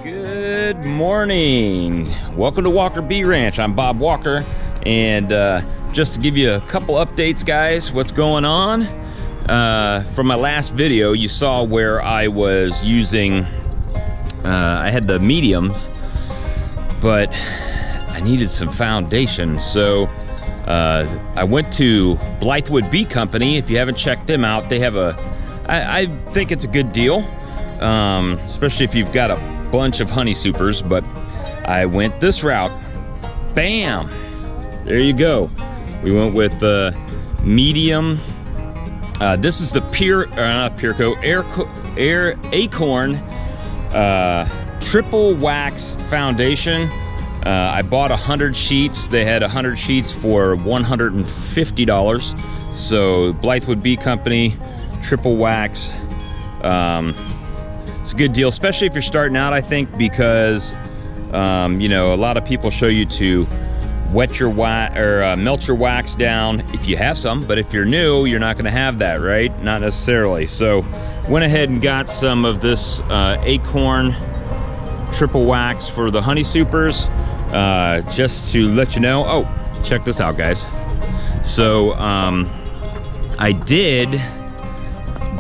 Good morning. Welcome to Walker Bee Ranch. I'm Bob Walker, and just to give you a couple updates, guys, what's going on. From my last video, you saw where I was using, I had the mediums, but I needed some foundation, so I went to Blythewood Bee Company. If you haven't checked them out, they have I think it's a good deal, especially if you've got a bunch of honey supers, but I went this route. Bam! There you go. We went with medium. This is the Acorn triple wax foundation. I bought 100 sheets. They had 100 sheets for $150. So Blythewood Bee Company, triple wax. It's a good deal, especially if you're starting out, I think, because you know, a lot of people show you to wet your wax or melt your wax down if you have some, but if you're new, you're not going to have that, right? Not necessarily. So went ahead and got some of this Acorn triple wax for the honey supers, just to let you know. Oh, check this out, guys. So I did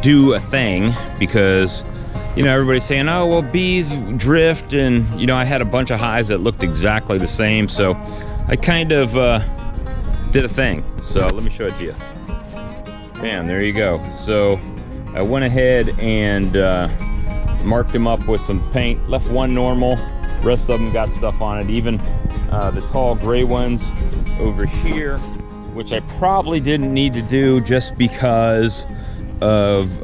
do a thing because, you know, everybody's saying, oh, well, bees drift, and, you know, I had a bunch of hives that looked exactly the same, so I kind of did a thing. So let me show it to you. Bam, there you go. So I went ahead and marked them up with some paint, left one normal, rest of them got stuff on it, even the tall gray ones over here, which I probably didn't need to do just because of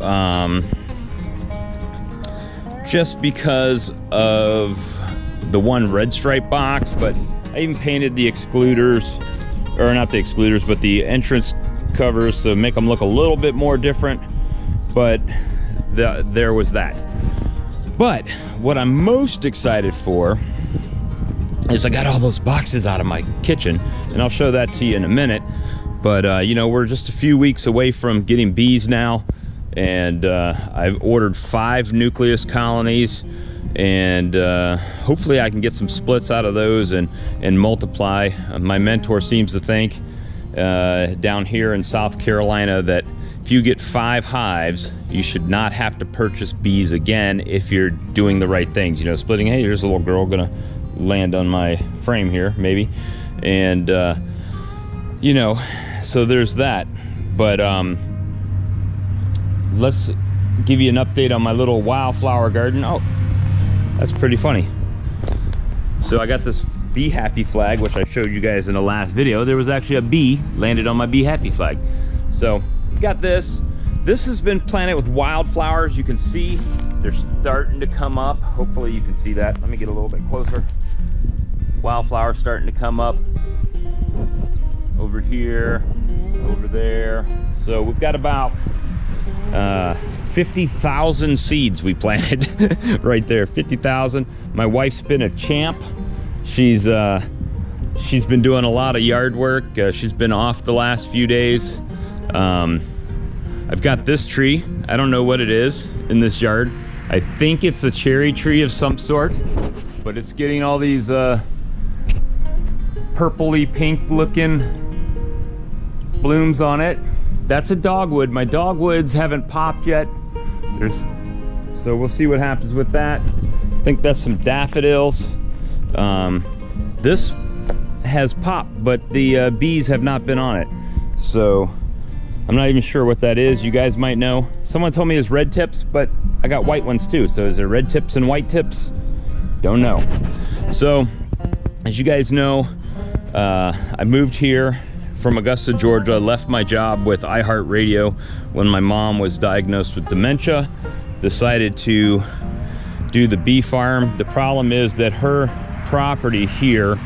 the one red stripe box, but I even painted the excluders, or not the excluders, but the entrance covers to make them look a little bit more different, but there was that. But what I'm most excited for is I got all those boxes out of my kitchen, and I'll show that to you in a minute, but you know, we're just a few weeks away from getting bees now, and I've ordered 5 nucleus colonies, and hopefully I can get some splits out of those and multiply. My mentor seems to think down here in South Carolina that if you get 5 hives, you should not have to purchase bees again if you're doing the right things. You know, splitting, hey, here's a little girl gonna land on my frame here, maybe. And you know, so there's that. But let's give you an update on my little wildflower garden. Oh, that's pretty funny. So I got this Be Happy flag, which I showed you guys in the last video. There was actually a bee landed on my Be Happy flag. So got this. This has been planted with wildflowers. You can see they're starting to come up. Hopefully you can see that. Let me get a little bit closer. Wildflowers starting to come up over here, over there. So we've got about 50,000 seeds we planted right there. 50,000. My wife's been a champ. She's been doing a lot of yard work. She's been off the last few days. I've got this tree. I don't know what it is in this yard. I think it's a cherry tree of some sort, but it's getting all these purpley pink looking blooms on it. That's a dogwood. My dogwoods haven't popped yet. So we'll see what happens with that. I think that's some daffodils. This has popped, but the bees have not been on it. So I'm not even sure what that is. You guys might know. Someone told me it's red tips, but I got white ones too. So is there red tips and white tips? Don't know. So as you guys know, I moved here from Augusta, Georgia, left my job with iHeartRadio when my mom was diagnosed with dementia, decided to do the bee farm. The problem is that her property here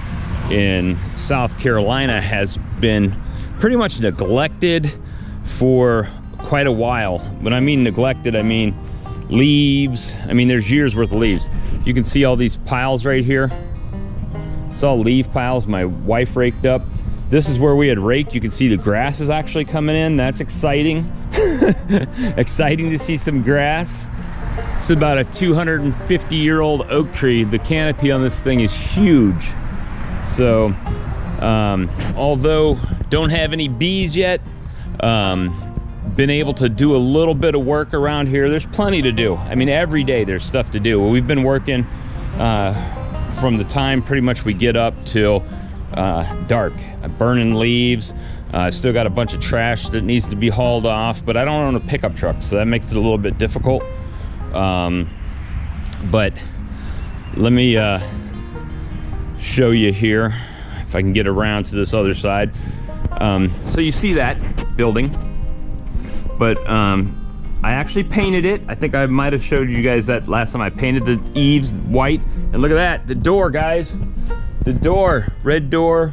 in South Carolina has been pretty much neglected for quite a while. When I mean neglected, I mean leaves. I mean, there's years worth of leaves. You can see all these piles right here. It's all leaf piles my wife raked up. This is where we had raked. You can see the grass is actually coming in. That's exciting. Exciting to see some grass. It's about a 250-year-old oak tree. The canopy on this thing is huge. So, although don't have any bees yet, been able to do a little bit of work around here. There's plenty to do. I mean, every day there's stuff to do. We've been working from the time pretty much we get up till dark, burning leaves. Still got a bunch of trash that needs to be hauled off, but I don't own a pickup truck, so that makes it a little bit difficult. But let me show you here if I can get around to this other side. So you see that building, but I actually painted it. I think I might have showed you guys that last time. I painted the eaves white, and look at that, the door, guys. The door, red door,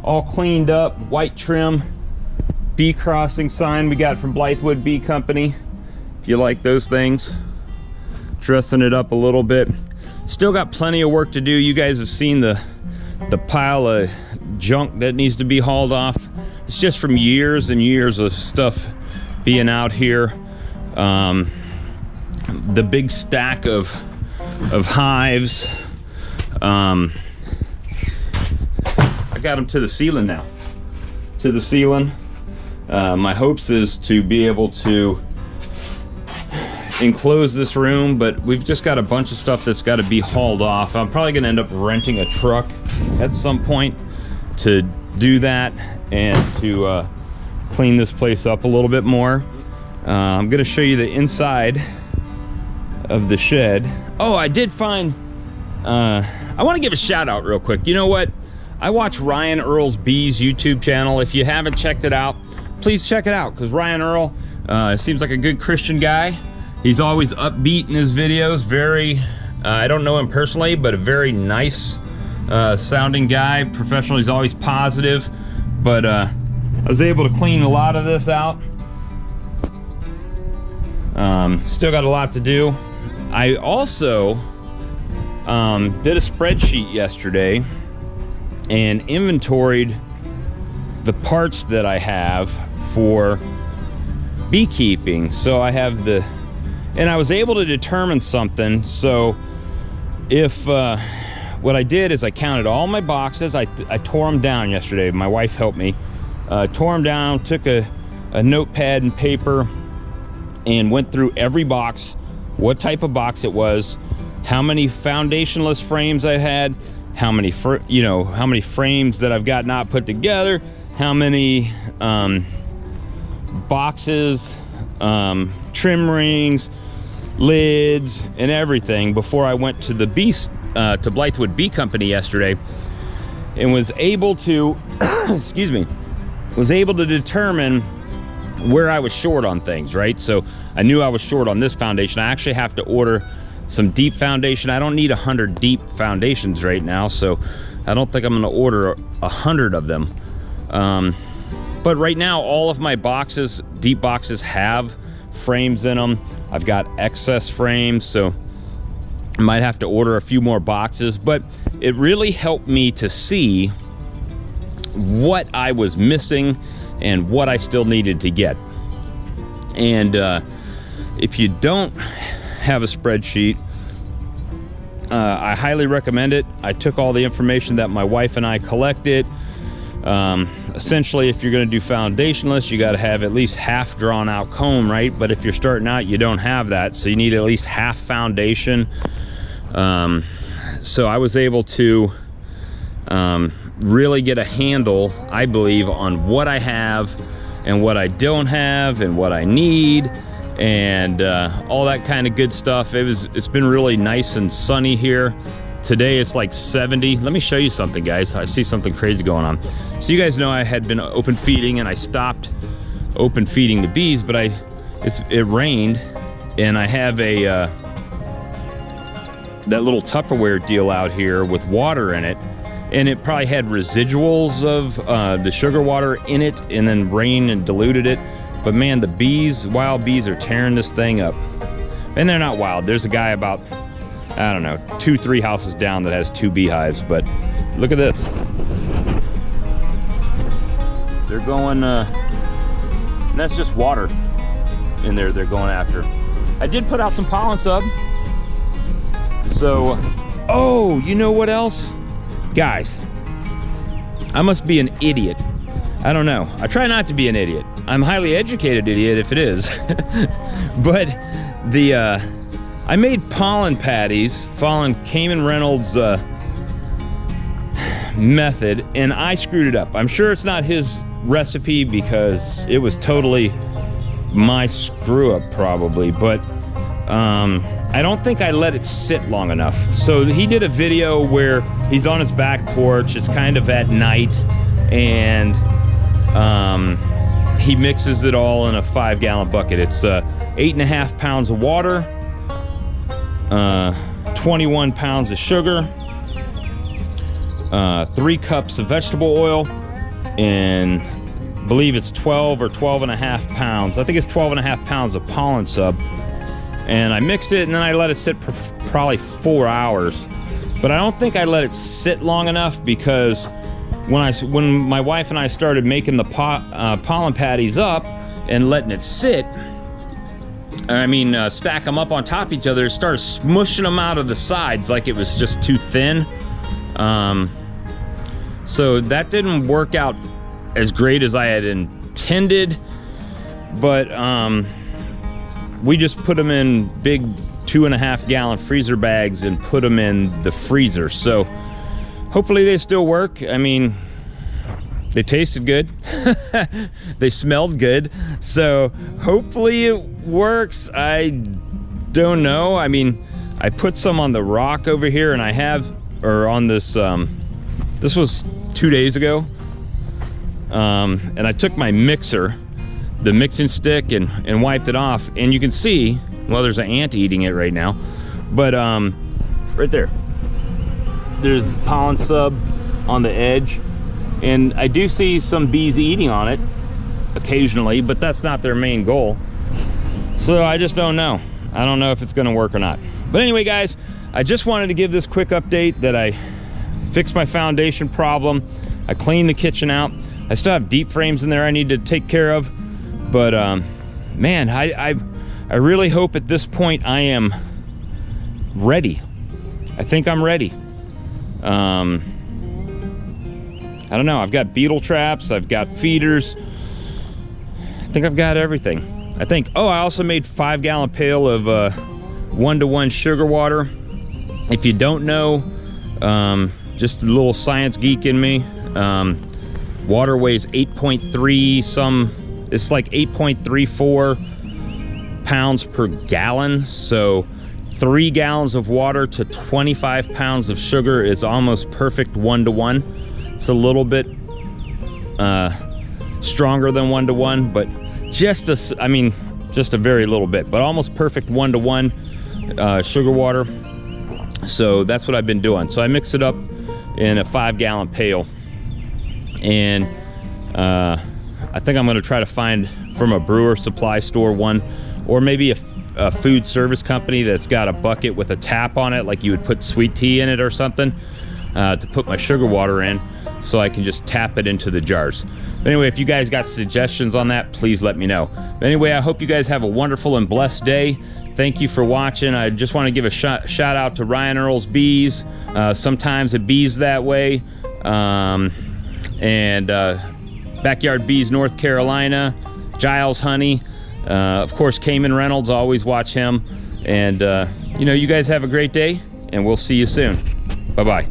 all cleaned up, white trim, bee crossing sign we got from Blythewood Bee Company. If you like those things, dressing it up a little bit. Still got plenty of work to do. You guys have seen the pile of junk that needs to be hauled off. It's just from years and years of stuff being out here. The big stack of hives. I got them to the ceiling now. To the ceiling. My hopes is to be able to enclose this room, but we've just got a bunch of stuff that's got to be hauled off. I'm probably gonna end up renting a truck at some point to do that and to clean this place up a little bit more. I'm gonna show you the inside of the shed. Oh, I did find, I want to give a shout out real quick. You know what? I watch Ryan Earl's Bees YouTube channel. If you haven't checked it out, please check it out, because Ryan Earl seems like a good Christian guy. He's always upbeat in his videos. Very, I don't know him personally, but a very nice sounding guy. Professional, he's always positive. But I was able to clean a lot of this out. Still got a lot to do. I also did a spreadsheet yesterday and inventoried the parts that I have for beekeeping. So I have and I was able to determine something. So if what I did is I counted all my boxes. I tore them down yesterday. My wife helped me. Tore them down, took a notepad and paper and went through every box, what type of box it was, how many foundationless frames I had, how many frames that I've got not put together, how many boxes, trim rings, lids, and everything before I went to the to Blythewood Bee Company yesterday, and was able to excuse me, was able to determine where I was short on things, right? So I knew I was short on this foundation. I actually have to order some deep foundation. I don't need 100 deep foundations right now, so I don't think I'm gonna order 100 of them. But right now, all of my boxes, deep boxes, have frames in them. I've got excess frames, so I might have to order a few more boxes, but it really helped me to see what I was missing and what I still needed to get. And if you don't have a spreadsheet, I highly recommend it. I took all the information that my wife and I collected. Essentially, if you're going to do foundationless, you got to have at least half drawn out comb, right? But if you're starting out, you don't have that, so you need at least half foundation. So I was able to really get a handle, I believe, on what I have and what I don't have and what I need, and all that kind of good stuff. It's been really nice and sunny here. Today it's like 70. Let me show you something, guys. I see something crazy going on. So you guys know I had been open feeding, and I stopped open feeding the bees, but it rained, and I have that little Tupperware deal out here with water in it, and it probably had residuals of the sugar water in it, and then rain and diluted it. But man, the bees, wild bees, are tearing this thing up. And they're not wild. There's a guy about, I don't know, 2-3 houses down that has 2 beehives, but look at this. They're going, and that's just water in there they're going after. I did put out some pollen sub. So, oh, you know what else? Guys, I must be an idiot. I don't know. I try not to be an idiot. I'm a highly educated idiot if it is. But I made pollen patties following Cayman Reynolds' method, and I screwed it up. I'm sure it's not his recipe because it was totally my screw up probably, but I don't think I let it sit long enough. So he did a video where he's on his back porch, it's kind of at night, and he mixes it all in a 5-gallon bucket. It's 8.5 pounds of water, 21 pounds of sugar, 3 cups of vegetable oil, and I believe it's 12 or 12.5 pounds. I think it's 12.5 pounds of pollen sub. And I mixed it, and then I let it sit for probably 4 hours. But I don't think I let it sit long enough, because when my wife and I started making the pollen patties up and letting it sit, stack them up on top of each other, it started smushing them out of the sides like it was just too thin. So that didn't work out as great as I had intended, but we just put them in big 2.5-gallon freezer bags and put them in the freezer. So hopefully they still work. I mean, they tasted good. They smelled good. So hopefully it works. I don't know. I mean, I put some on the rock over here, and I have, or on this, this was 2 days ago. And I took my mixer, the mixing stick, and wiped it off, and you can see, well, there's an ant eating it right now, but right there, there's pollen sub on the edge, and I do see some bees eating on it occasionally, but that's not their main goal. So I just don't know. I don't know if it's gonna work or not. But anyway, guys, I just wanted to give this quick update that I fixed my foundation problem. I cleaned the kitchen out. I still have deep frames in there I need to take care of. But man, I really hope at this point I am ready. I think I'm ready. I don't know. I've got beetle traps. I've got feeders. I think I've got everything. I think. Oh, I also made 5-gallon pail of 1-to-1 sugar water. If you don't know, just a little science geek in me. Water weighs 8.3 some. It's like 8.34 pounds per gallon. So 3 gallons of water to 25 pounds of sugar is almost perfect 1-to-1. It's a little bit stronger than 1-to-1, but just a very little bit, but almost perfect 1-to-1 sugar water. So that's what I've been doing. So I mix it up in a 5-gallon pail, and I think I'm going to try to find from a brewer supply store one, or maybe a food service company that's got a bucket with a tap on it, like you would put sweet tea in it or something, to put my sugar water in, so I can just tap it into the jars. But anyway, if you guys got suggestions on that, please let me know. But anyway, I hope you guys have a wonderful and blessed day. Thank you for watching. I just want to give a shout out to Ryan Earl's Bees. Sometimes it bees that way. Backyard Bees North Carolina, Giles Honey, of course Cayman Reynolds, always watch him. And you guys have a great day, and we'll see you soon. Bye-bye.